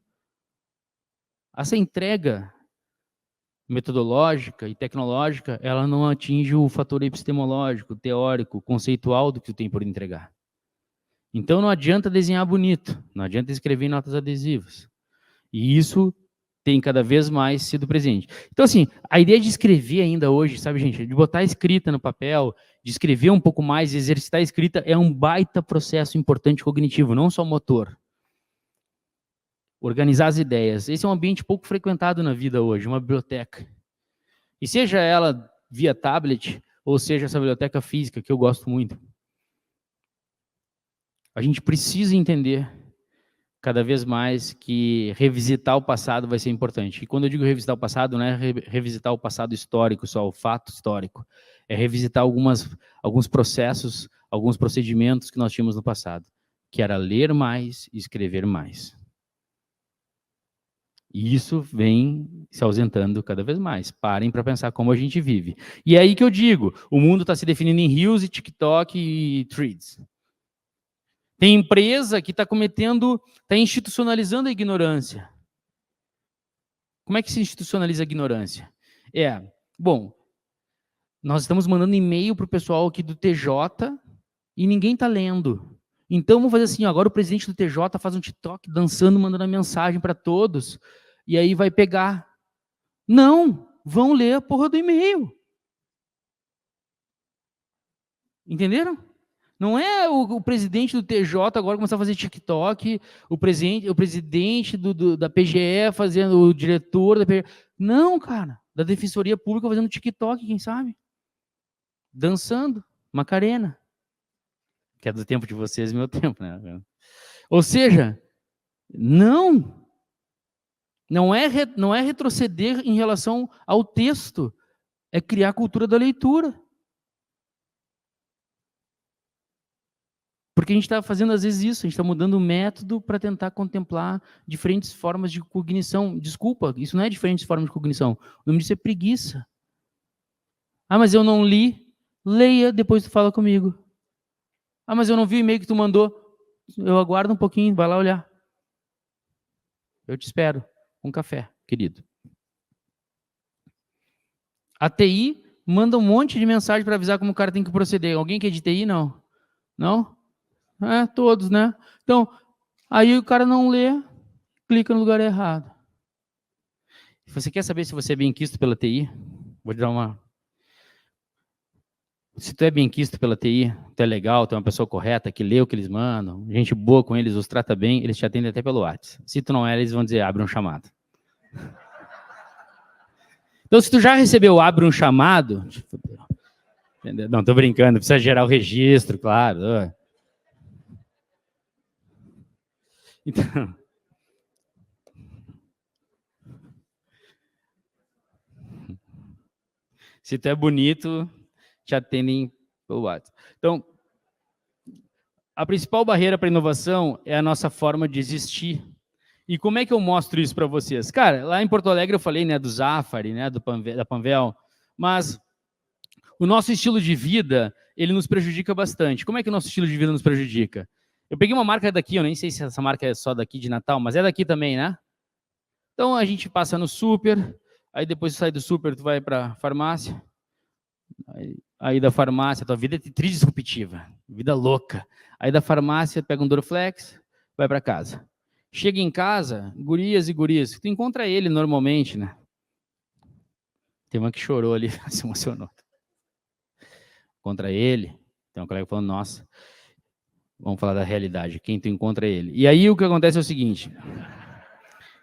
essa entrega metodológica e tecnológica, ela não atinge o fator epistemológico, teórico, conceitual do que tu tem por entregar. Então não adianta desenhar bonito, não adianta escrever em notas adesivas. E isso tem cada vez mais sido presente. Então, assim, a ideia de escrever ainda hoje, sabe, gente, de botar a escrita no papel, de escrever um pouco mais, exercitar a escrita, é um baita processo importante cognitivo, não só motor. Organizar as ideias. Esse é um ambiente pouco frequentado na vida hoje, uma biblioteca. E seja ela via tablet, ou seja essa biblioteca física, que eu gosto muito. A gente precisa entender cada vez mais que revisitar o passado vai ser importante. E quando eu digo revisitar o passado, não é revisitar o passado histórico só, o fato histórico. É revisitar alguns processos, alguns procedimentos que nós tínhamos no passado, que era ler mais e escrever mais. E isso vem se ausentando cada vez mais. Parem para pensar como a gente vive. E é aí que eu digo, o mundo está se definindo em Reels e TikTok e Threads. Tem empresa que está institucionalizando a ignorância. Como é que se institucionaliza a ignorância? Bom, nós estamos mandando e-mail para o pessoal aqui do TJ e ninguém está lendo. Então, vamos fazer assim, agora o presidente do TJ faz um TikTok dançando, mandando a mensagem para todos, e aí vai pegar. Não, vão ler a porra do e-mail. Entenderam? Não é o presidente do TJ agora começar a fazer TikTok, o presidente da PGE fazendo, o diretor da PGE. Não, cara, da Defensoria Pública fazendo TikTok, quem sabe? Dançando, Macarena. Que é do tempo de vocês e meu tempo, né? Ou seja, não é retroceder em relação ao texto, é criar a cultura da leitura. Porque a gente está fazendo, às vezes, isso, a gente está mudando o método para tentar contemplar diferentes formas de cognição. Desculpa, isso não é diferentes formas de cognição. O nome disso é preguiça. Ah, mas eu não li. Leia, depois tu fala comigo. Ah, mas eu não vi o e-mail que tu mandou. Eu aguardo um pouquinho, vai lá olhar. Eu te espero. Um café, querido. A TI manda um monte de mensagem para avisar como o cara tem que proceder. Alguém que é de TI, não? Não? É, todos, né? Então, aí o cara não lê, clica no lugar errado. Você quer saber se você é benquisto pela TI? Vou te dar uma... Se tu é benquisto pela TI, tu é legal, tu é uma pessoa correta, que lê o que eles mandam, gente boa com eles, os trata bem, eles te atendem até pelo WhatsApp. Se tu não é, eles vão dizer, abre um chamado. Então, se tu já recebeu abre um chamado... Não, tô brincando, precisa gerar o registro, claro. Então... Se tu é bonito, te atendem pelo WhatsApp. Então, a principal barreira para a inovação é a nossa forma de existir. E como é que eu mostro isso para vocês? Cara, lá em Porto Alegre eu falei, né, do Zafari, né, da Panvel, mas o nosso estilo de vida, ele nos prejudica bastante. Como é que o nosso estilo de vida nos prejudica? Eu peguei uma marca daqui, eu nem sei se essa marca é só daqui de Natal, mas é daqui também, né? Então a gente passa no super, aí depois tu sai do super, tu vai para a farmácia, aí da farmácia, tua vida é tridisruptiva, vida louca. Aí da farmácia, pega um Dorflex, vai para casa. Chega em casa, gurias e gurias, tu encontra ele normalmente, né? Tem uma que chorou ali, se emocionou. Encontra ele, tem um colega falando, nossa, vamos falar da realidade, quem tu encontra ele. E aí o que acontece é o seguinte,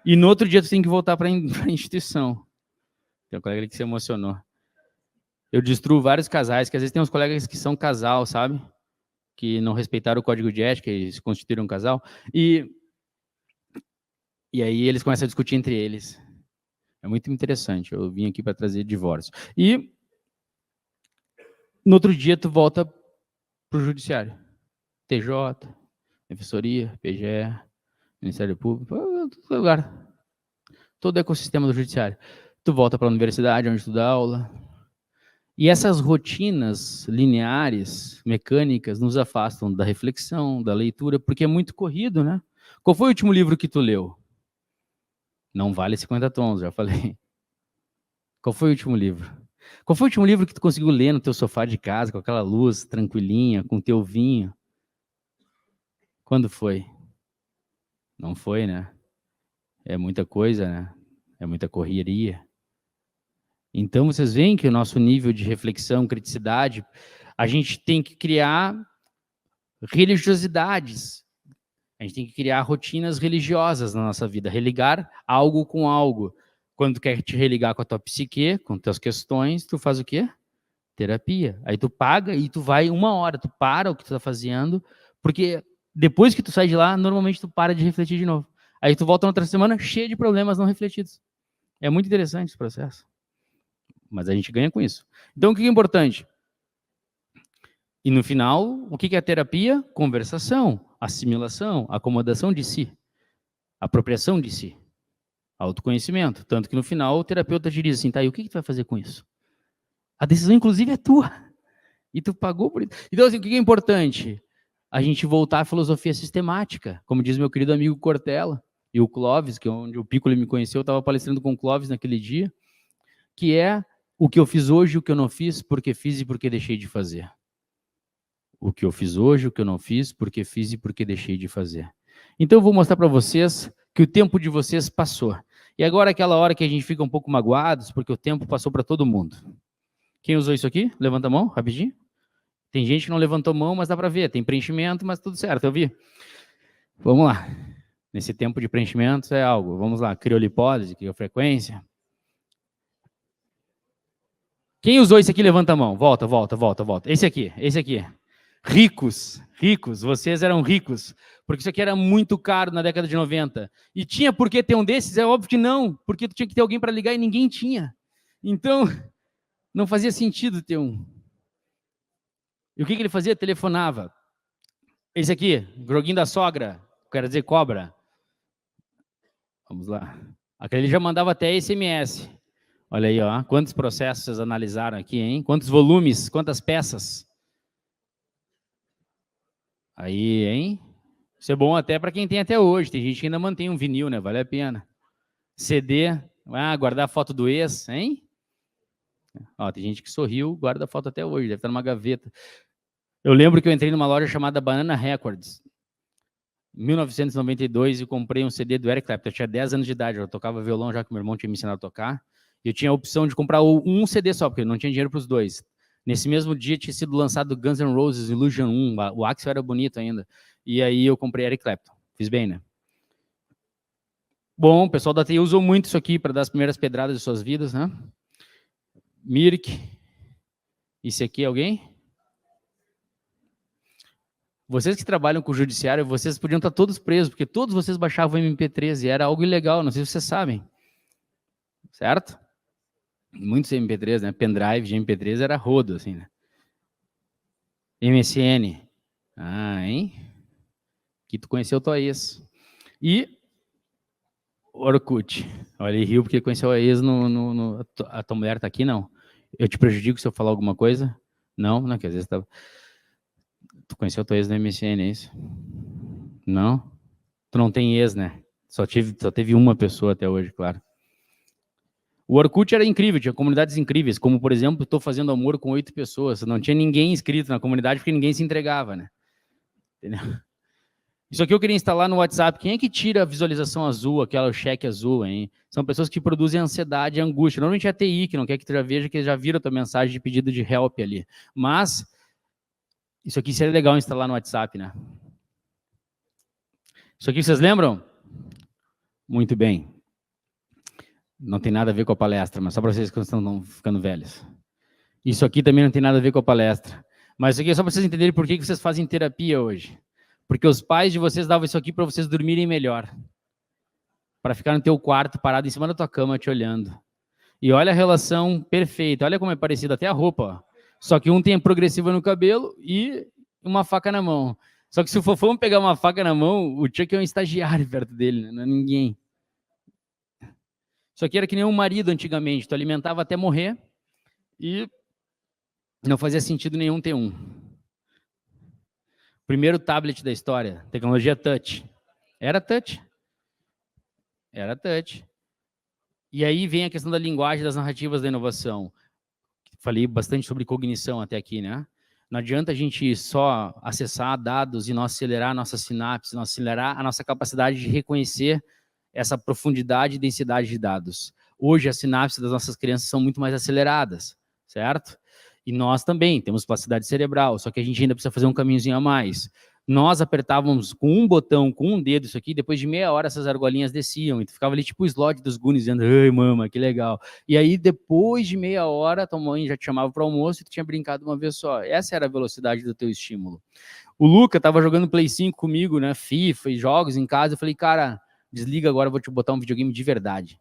e no outro dia tu tem que voltar para a instituição. Tem um colega ali que se emocionou. Eu destruo vários casais, que às vezes tem uns colegas que são casal, sabe? Que não respeitaram o código de ética e se constituíram um casal. E aí eles começam a discutir entre eles. É muito interessante. Eu vim aqui para trazer divórcio. E no outro dia tu volta para o judiciário. TJ, Defensoria, PGE, Ministério Público, todo lugar. Todo o ecossistema do judiciário. Tu volta para a universidade, onde tu dá aula. E essas rotinas lineares, mecânicas, nos afastam da reflexão, da leitura, porque é muito corrido, né? Qual foi o último livro que tu leu? Não vale 50 tons, já falei. Qual foi o último livro? Qual foi o último livro que tu conseguiu ler no teu sofá de casa, com aquela luz tranquilinha, com o teu vinho? Quando foi? Não foi, né? É muita coisa, né? É muita correria. Então, vocês veem que o nosso nível de reflexão, criticidade, a gente tem que criar religiosidades. A gente tem que criar rotinas religiosas na nossa vida, religar algo com algo. Quando tu quer te religar com a tua psique, com tuas questões, tu faz o quê? Terapia. Aí tu paga e tu vai 1 hora, tu para o que tu tá fazendo, porque depois que tu sai de lá, normalmente tu para de refletir de novo. Aí tu volta na outra semana cheio de problemas não refletidos. É muito interessante esse processo. Mas a gente ganha com isso. Então, o que é importante? E no final, o que é a terapia? Conversação, assimilação, acomodação de si, apropriação de si, autoconhecimento. Tanto que no final o terapeuta te diz assim, tá, e o que tu vai fazer com isso? A decisão, inclusive, é tua. E tu pagou por isso. Então, assim, o que é importante? A gente voltar à filosofia sistemática, como diz meu querido amigo Cortella, e o Clóvis, que é onde o Piccolo me conheceu, eu estava palestrando com o Clóvis naquele dia, que é o que eu fiz hoje, o que eu não fiz, porque fiz e porque deixei de fazer. O que eu fiz hoje, o que eu não fiz, porque fiz e porque deixei de fazer. Então eu vou mostrar para vocês que o tempo de vocês passou. E agora é aquela hora que a gente fica um pouco magoados, porque o tempo passou para todo mundo. Quem usou isso aqui? Levanta a mão, rapidinho. Tem gente que não levantou a mão, mas dá para ver. Tem preenchimento, mas tudo certo, eu vi. Vamos lá. Nesse tempo de preenchimento é algo. Vamos lá, criolipólise, criofrequência. Quem usou esse aqui, levanta a mão. Volta. Esse aqui. Ricos, vocês eram ricos, porque isso aqui era muito caro na década de 90. E tinha por que ter um desses? É óbvio que não, porque tu tinha que ter alguém para ligar e ninguém tinha. Então, não fazia sentido ter um. E o que ele fazia? Telefonava. Esse aqui, joguinho da sogra, quero dizer cobra. Vamos lá. Aquele já mandava até SMS. Olha aí, ó, quantos processos vocês analisaram aqui, hein? Quantos volumes, quantas peças. Aí, hein? Isso é bom até para quem tem até hoje. Tem gente que ainda mantém um vinil, né? Vale a pena. CD, guardar a foto do ex, hein? Ó, tem gente que sorriu, guarda a foto até hoje, deve estar numa gaveta. Eu lembro que eu entrei numa loja chamada Banana Records, em 1992, e comprei um CD do Eric Clapton. Eu tinha 10 anos de idade, eu tocava violão já que meu irmão tinha me ensinado a tocar. E eu tinha a opção de comprar um CD só, porque eu não tinha dinheiro para os dois. Nesse mesmo dia tinha sido lançado Guns N' Roses Illusion 1, o Axl era bonito ainda. E aí eu comprei Eric Clapton. Fiz bem, né? Bom, o pessoal da TI usou muito isso aqui para dar as primeiras pedradas de suas vidas, né? Mirk. Esse aqui é alguém? Vocês que trabalham com o judiciário, vocês podiam estar todos presos, porque todos vocês baixavam MP3 e era algo ilegal, não sei se vocês sabem. Certo? Muitos MP3, né? Pendrive de MP3 era rodo, assim, né? MSN. Hein? Que tu conheceu tua ex. E Orkut. Olha, ele riu porque conheceu a ex a tua mulher tá aqui, não? Eu te prejudico se eu falar alguma coisa? Não, que às vezes tava... Tu conheceu tua ex no MSN, é isso? Não? Tu não tem ex, né? Só teve uma pessoa até hoje, claro. O Orkut era incrível, tinha comunidades incríveis, como, por exemplo, estou fazendo amor com 8 pessoas. Não tinha ninguém inscrito na comunidade porque ninguém se entregava, né? Entendeu? Isso aqui eu queria instalar no WhatsApp. Quem é que tira a visualização azul, aquela cheque azul, hein? São pessoas que produzem ansiedade e angústia. Normalmente é a TI, que não quer que tu já veja, que já vira a tua mensagem de pedido de help ali. Mas, isso aqui seria legal instalar no WhatsApp, né? Isso aqui vocês lembram? Muito bem. Não tem nada a ver com a palestra, mas só para vocês que estão ficando velhos. Isso aqui também não tem nada a ver com a palestra. Mas isso aqui é só para vocês entenderem por que vocês fazem terapia hoje. Porque os pais de vocês davam isso aqui para vocês dormirem melhor. Para ficar no teu quarto, parado em cima da tua cama, te olhando. E olha a relação perfeita. Olha como é parecido, até a roupa. Só que um tem progressiva no cabelo e uma faca na mão. Só que se o Fofão pegar uma faca na mão, o Chuck é um estagiário perto dele, né? Não é ninguém. Isso aqui era que nem um marido antigamente. Tu alimentava até morrer e não fazia sentido nenhum ter um. Primeiro tablet da história, tecnologia touch. Era touch. Era touch. E aí vem a questão da linguagem, das narrativas da inovação. Falei bastante sobre cognição até aqui, né? Não adianta a gente só acessar dados e não acelerar a nossa sinapse, não acelerar a nossa capacidade de reconhecer essa profundidade e densidade de dados. Hoje, as sinapses das nossas crianças são muito mais aceleradas, certo? E nós também temos plasticidade cerebral, só que a gente ainda precisa fazer um caminhozinho a mais. nós apertávamos com um botão, com um dedo isso aqui, depois de meia hora essas argolinhas desciam, e tu ficava ali tipo o slot dos Goonies, dizendo, ai, mama, que legal. E aí, depois de meia hora, tua mãe já te chamava para o almoço e tu tinha brincado uma vez só. Essa era a velocidade do teu estímulo. O Luca tava jogando Play 5 comigo, né, FIFA e jogos em casa, eu falei, cara, desliga agora, eu vou te botar um videogame de verdade.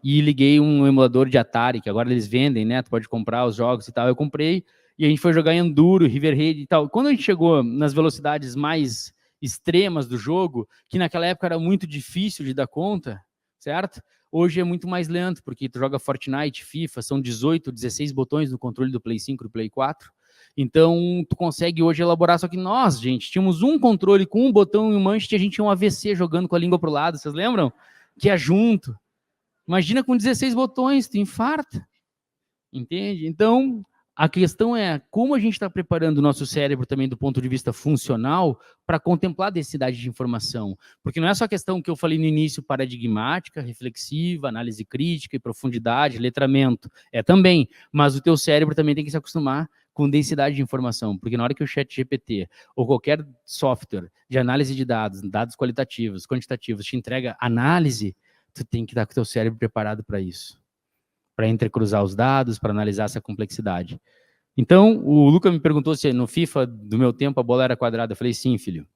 E liguei um emulador de Atari, que agora eles vendem, né, tu pode comprar os jogos e tal, eu comprei, e a gente foi jogar Enduro, River Raid e tal. Quando a gente chegou nas velocidades mais extremas do jogo, que naquela época era muito difícil de dar conta, certo? Hoje é muito mais lento, porque tu joga Fortnite, FIFA, são 18, 16 botões no controle do Play 5 e do Play 4. Então, tu consegue hoje elaborar, só que nós, gente, tínhamos um controle com um botão e um manche, a gente tinha um AVC jogando com a língua pro lado, vocês lembram? Que é junto. Imagina com 16 botões, tu infarta. Entende? Então, a questão é como a gente está preparando o nosso cérebro também do ponto de vista funcional para contemplar a densidade de informação. Porque não é só a questão que eu falei no início, paradigmática, reflexiva, análise crítica e profundidade, letramento. É também, mas o teu cérebro também tem que se acostumar com densidade de informação. Porque na hora que o ChatGPT ou qualquer software de análise de dados, dados qualitativos, quantitativos, te entrega análise, tu tem que estar com o teu cérebro preparado para isso. Para entrecruzar os dados, para analisar essa complexidade. Então, o Luca me perguntou se no FIFA do meu tempo a bola era quadrada. Eu falei, sim, filho.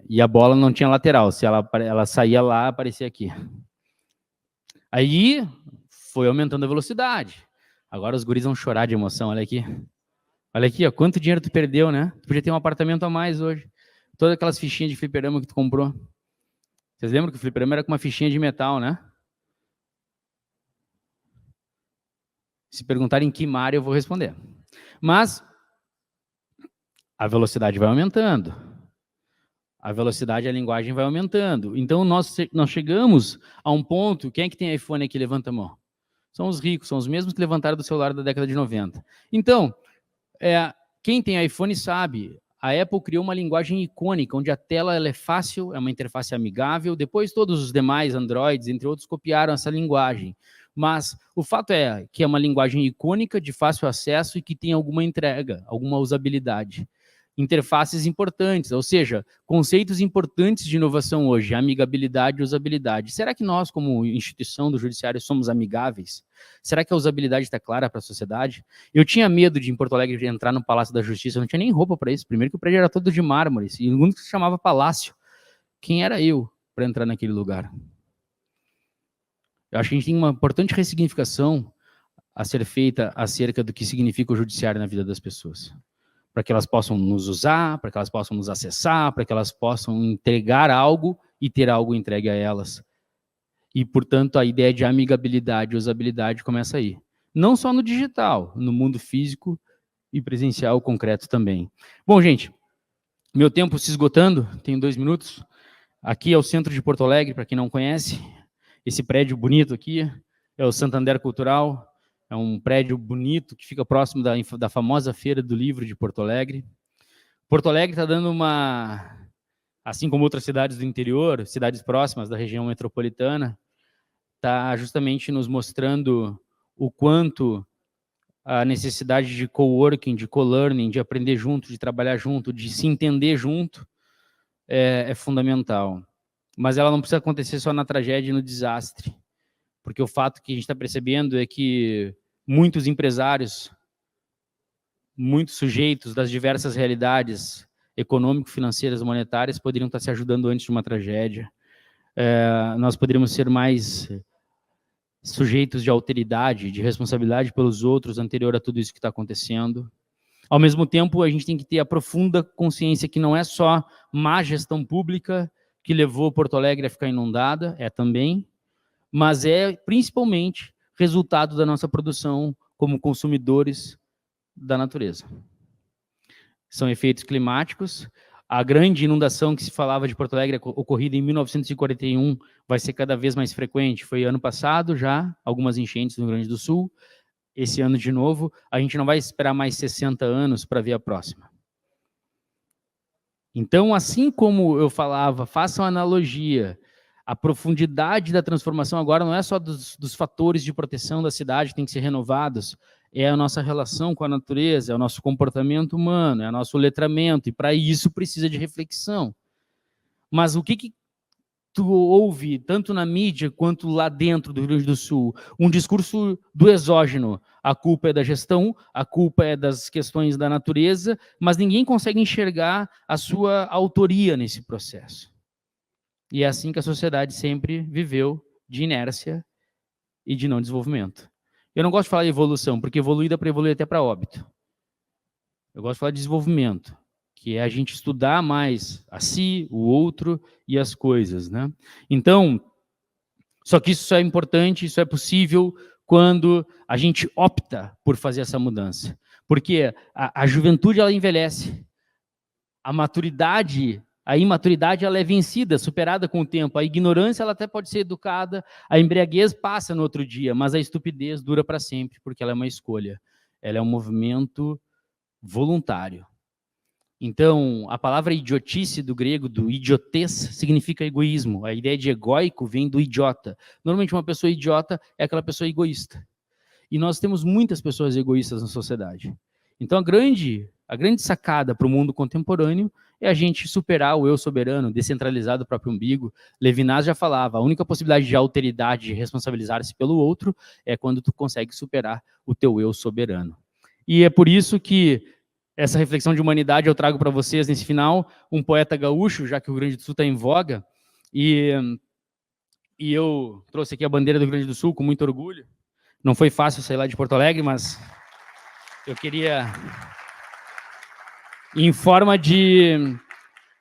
E a bola não tinha lateral. Se ela saía lá, aparecia aqui. Aí, foi aumentando a velocidade. Agora os guris vão chorar de emoção, olha aqui. Olha aqui, ó, quanto dinheiro tu perdeu, né? Tu podia ter um apartamento a mais hoje. Todas aquelas fichinhas de fliperama que tu comprou. Vocês lembram que o fliperama era com uma fichinha de metal, né? Se perguntarem em que área, eu vou responder. Mas a velocidade vai aumentando. A velocidade, a linguagem vai aumentando. Então, nós chegamos a um ponto... Quem é que tem iPhone aqui? Levanta a mão. São os ricos, são os mesmos que levantaram do celular da década de 90. Então, quem tem iPhone sabe, a Apple criou uma linguagem icônica, onde a tela ela é fácil, é uma interface amigável. Depois, todos os demais Androids, entre outros, copiaram essa linguagem. Mas o fato é que é uma linguagem icônica, de fácil acesso e que tem alguma entrega, alguma usabilidade. Interfaces importantes, ou seja, conceitos importantes de inovação hoje, amigabilidade e usabilidade. Será que nós, como instituição do judiciário, somos amigáveis? Será que a usabilidade está clara para a sociedade? Eu tinha medo de, em Porto Alegre, de entrar no Palácio da Justiça, eu não tinha nem roupa para isso. Primeiro que o prédio era todo de mármore, e o único que se chamava Palácio. Quem era eu para entrar naquele lugar? Eu acho que a gente tem uma importante ressignificação a ser feita acerca do que significa o judiciário na vida das pessoas. Para que elas possam nos usar, para que elas possam nos acessar, para que elas possam entregar algo e ter algo entregue a elas. E, portanto, a ideia de amigabilidade e usabilidade começa aí. Não só no digital, no mundo físico e presencial concreto também. Bom, gente, meu tempo se esgotando, tenho 2 minutos. Aqui é o centro de Porto Alegre, para quem não conhece. Esse prédio bonito aqui é o Santander Cultural, é um prédio bonito que fica próximo da famosa Feira do Livro de Porto Alegre. Porto Alegre está dando uma, assim como outras cidades do interior, cidades próximas da região metropolitana, está justamente nos mostrando o quanto a necessidade de coworking, de co-learning, de aprender junto, de trabalhar junto, de se entender junto, é fundamental. Mas ela não precisa acontecer só na tragédia e no desastre, porque o fato que a gente está percebendo é que muitos empresários, muitos sujeitos das diversas realidades econômico, financeiras, monetárias, poderiam estar se ajudando antes de uma tragédia. Nós poderíamos ser mais sujeitos de alteridade, de responsabilidade pelos outros, anterior a tudo isso que está acontecendo. Ao mesmo tempo, a gente tem que ter a profunda consciência que não é só má gestão pública que levou Porto Alegre a ficar inundada, também, mas é principalmente resultado da nossa produção como consumidores da natureza. São efeitos climáticos. A grande inundação que se falava de Porto Alegre, ocorrida em 1941, vai ser cada vez mais frequente. Foi ano passado já, algumas enchentes no Rio Grande do Sul. Esse ano de novo, a gente não vai esperar mais 60 anos para ver a próxima. Então, assim como eu falava, façam analogia, a profundidade da transformação agora não é só dos fatores de proteção da cidade que tem que ser renovados, é a nossa relação com a natureza, é o nosso comportamento humano, é o nosso letramento, e para isso precisa de reflexão. Mas o que tu ouve, tanto na mídia quanto lá dentro do Rio Grande do Sul? Um discurso do exógeno. A culpa é da gestão, a culpa é das questões da natureza, mas ninguém consegue enxergar a sua autoria nesse processo. E é assim que a sociedade sempre viveu, de inércia e de não desenvolvimento. Eu não gosto de falar de evolução, porque evoluir dá para evoluir até para óbito. Eu gosto de falar de desenvolvimento, que é a gente estudar mais a si, o outro e as coisas, né? Então, só que isso é importante, isso é possível quando a gente opta por fazer essa mudança. Porque a juventude, ela envelhece. A maturidade, a imaturidade, ela é vencida, superada com o tempo. A ignorância, ela até pode ser educada, a embriaguez passa no outro dia, mas a estupidez dura para sempre, porque ela é uma escolha. Ela é um movimento voluntário. Então, a palavra idiotice do grego, do idiotez, significa egoísmo. A ideia de egóico vem do idiota. Normalmente, uma pessoa idiota é aquela pessoa egoísta. E nós temos muitas pessoas egoístas na sociedade. Então, a grande sacada para o mundo contemporâneo é a gente superar o eu soberano, descentralizado do próprio umbigo. Levinas já falava, a única possibilidade de alteridade, de responsabilizar-se pelo outro, é quando tu consegue superar o teu eu soberano. E é por isso que essa reflexão de humanidade eu trago para vocês nesse final, um poeta gaúcho, já que o Rio Grande do Sul está em voga, e eu trouxe aqui a bandeira do Rio Grande do Sul com muito orgulho. Não foi fácil sair lá de Porto Alegre, mas eu queria, em forma de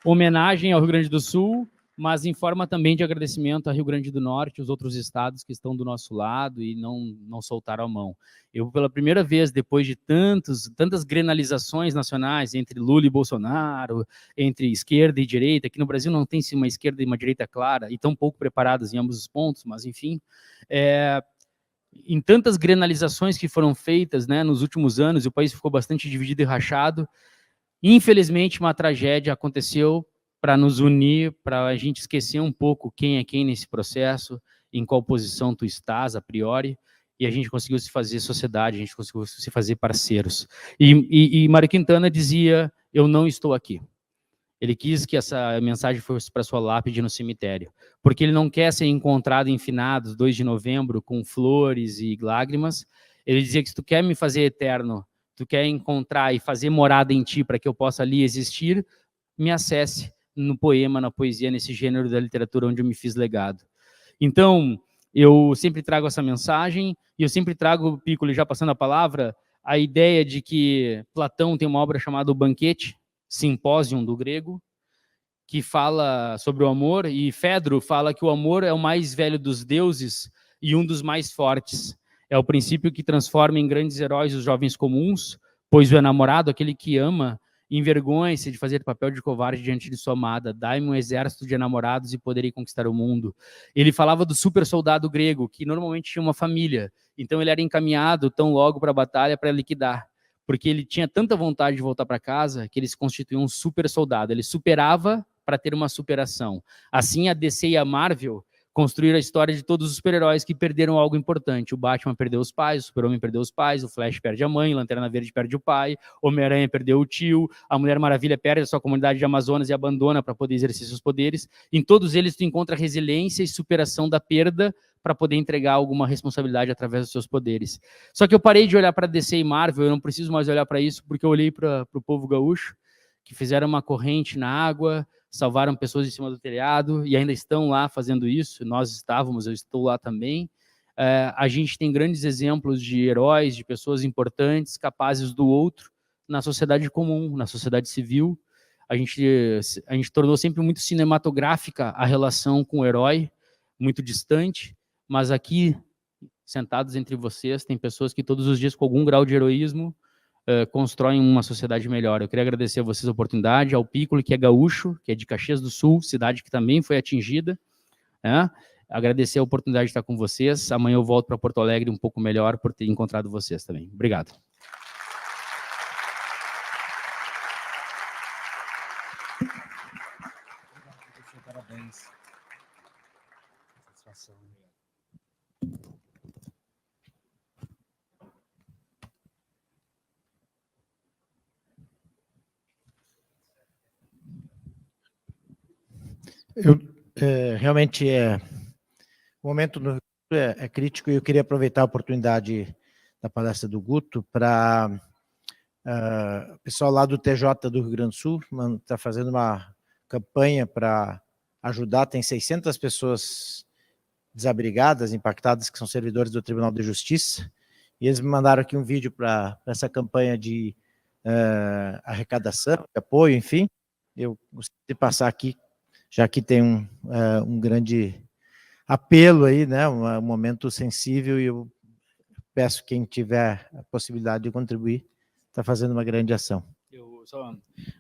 homenagem ao Rio Grande do Sul, mas em forma também de agradecimento ao Rio Grande do Norte, os outros estados que estão do nosso lado e não soltaram a mão. Eu, pela primeira vez, depois de tantas grenalizações nacionais entre Lula e Bolsonaro, entre esquerda e direita, aqui no Brasil não tem uma esquerda e uma direita clara, e tão pouco preparadas em ambos os pontos, mas enfim, em tantas grenalizações que foram feitas, né, nos últimos anos, o país ficou bastante dividido e rachado. Infelizmente, uma tragédia aconteceu para nos unir, para a gente esquecer um pouco quem é quem nesse processo, em qual posição tu estás, a priori, e a gente conseguiu se fazer sociedade, a gente conseguiu se fazer parceiros. E Mário Quintana dizia, eu não estou aqui. Ele quis que essa mensagem fosse para sua lápide no cemitério, porque ele não quer ser encontrado em finados, 2 de novembro, com flores e lágrimas. Ele dizia que se tu quer me fazer eterno, tu quer encontrar e fazer morada em ti para que eu possa ali existir, me acesse no poema, na poesia, nesse gênero da literatura onde eu me fiz legado. Então, eu sempre trago essa mensagem, e eu sempre trago, Piccoli, já passando a palavra, a ideia de que Platão tem uma obra chamada O Banquete, Simpósium do grego, que fala sobre o amor, e Fedro fala que o amor é o mais velho dos deuses e um dos mais fortes. É o princípio que transforma em grandes heróis os jovens comuns, pois o enamorado, aquele que ama, envergonha-se de fazer papel de covarde diante de sua amada. Dai-me um exército de enamorados e poderei conquistar o mundo. Ele falava do super soldado grego, que normalmente tinha uma família, então ele era encaminhado tão logo para a batalha para liquidar, porque ele tinha tanta vontade de voltar para casa que ele se constituiu um super soldado. Ele superava para ter uma superação. Assim, a DC e a Marvel construíram a história de todos os super-heróis que perderam algo importante. O Batman perdeu os pais, o Super-Homem perdeu os pais, o Flash perde a mãe, o Lanterna Verde perde o pai, Homem-Aranha perdeu o tio, a Mulher Maravilha perde a sua comunidade de Amazonas e abandona para poder exercer seus poderes. Em todos eles, tu encontra resiliência e superação da perda para poder entregar alguma responsabilidade através dos seus poderes. Só que eu parei de olhar para DC e Marvel, eu não preciso mais olhar para isso, porque eu olhei para o povo gaúcho, que fizeram uma corrente na água, salvaram pessoas em cima do telhado e ainda estão lá fazendo isso. Nós estávamos, eu estou lá também. A gente tem grandes exemplos de heróis, de pessoas importantes, capazes do outro, na sociedade comum, na sociedade civil. A gente tornou sempre muito cinematográfica a relação com o herói, muito distante, mas aqui, sentados entre vocês, tem pessoas que todos os dias, com algum grau de heroísmo, constroem uma sociedade melhor. Eu queria agradecer a vocês a oportunidade, ao Piccoli, que é gaúcho, que é de Caxias do Sul, cidade que também foi atingida. Agradecer a oportunidade de estar com vocês. Amanhã eu volto para Porto Alegre um pouco melhor por ter encontrado vocês também. Obrigado. Parabéns. Satisfação. Realmente o momento é crítico e eu queria aproveitar a oportunidade da palestra do Guto para o pessoal lá do TJ do Rio Grande do Sul está fazendo uma campanha para ajudar, tem 600 pessoas desabrigadas, impactadas, que são servidores do Tribunal de Justiça, e eles me mandaram aqui um vídeo para essa campanha de arrecadação, de apoio, enfim. Eu gostaria de passar aqui, já que tem um grande apelo aí, né, um momento sensível, e eu peço quem tiver a possibilidade de contribuir, está fazendo uma grande ação.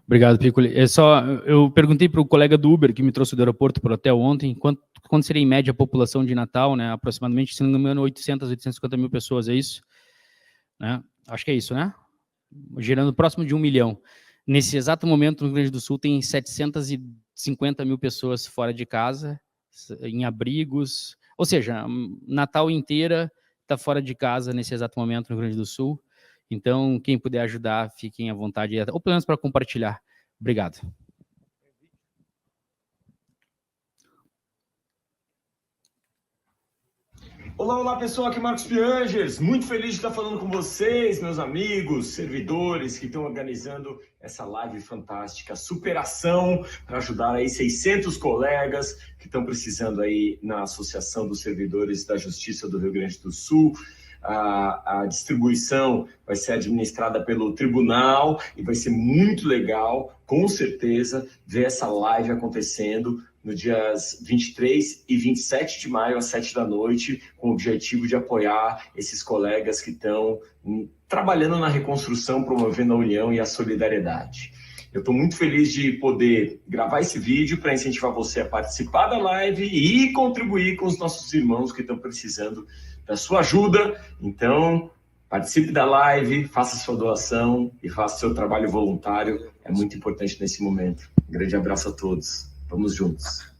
Obrigado, Piccoli. Eu perguntei para o colega do Uber, que me trouxe do aeroporto para o hotel ontem, quanto seria em média a população de Natal, né? Aproximadamente, se não me engano, 850 mil pessoas, é isso? Né? Acho que é isso, né? Girando próximo de 1 milhão. Nesse exato momento, no Rio Grande do Sul, tem 750 mil pessoas fora de casa, em abrigos, ou seja, Natal inteira está fora de casa nesse exato momento no Rio Grande do Sul. Então, quem puder ajudar, fiquem à vontade, ou pelo menos para compartilhar. Obrigado. Olá, olá pessoal, aqui é Marcos Piangers, muito feliz de estar falando com vocês, meus amigos, servidores que estão organizando essa live fantástica, superação, para ajudar aí 600 colegas que estão precisando aí na Associação dos Servidores da Justiça do Rio Grande do Sul. A distribuição vai ser administrada pelo tribunal e vai ser muito legal, com certeza, ver essa live acontecendo no dias 23 e 27 de maio, às 7 da noite, com o objetivo de apoiar esses colegas que estão trabalhando na reconstrução, promovendo a união e a solidariedade. Eu estou muito feliz de poder gravar esse vídeo para incentivar você a participar da live e contribuir com os nossos irmãos que estão precisando da sua ajuda. Então, participe da live, faça sua doação e faça seu trabalho voluntário. É muito importante nesse momento. Um grande abraço a todos. Vamos juntos.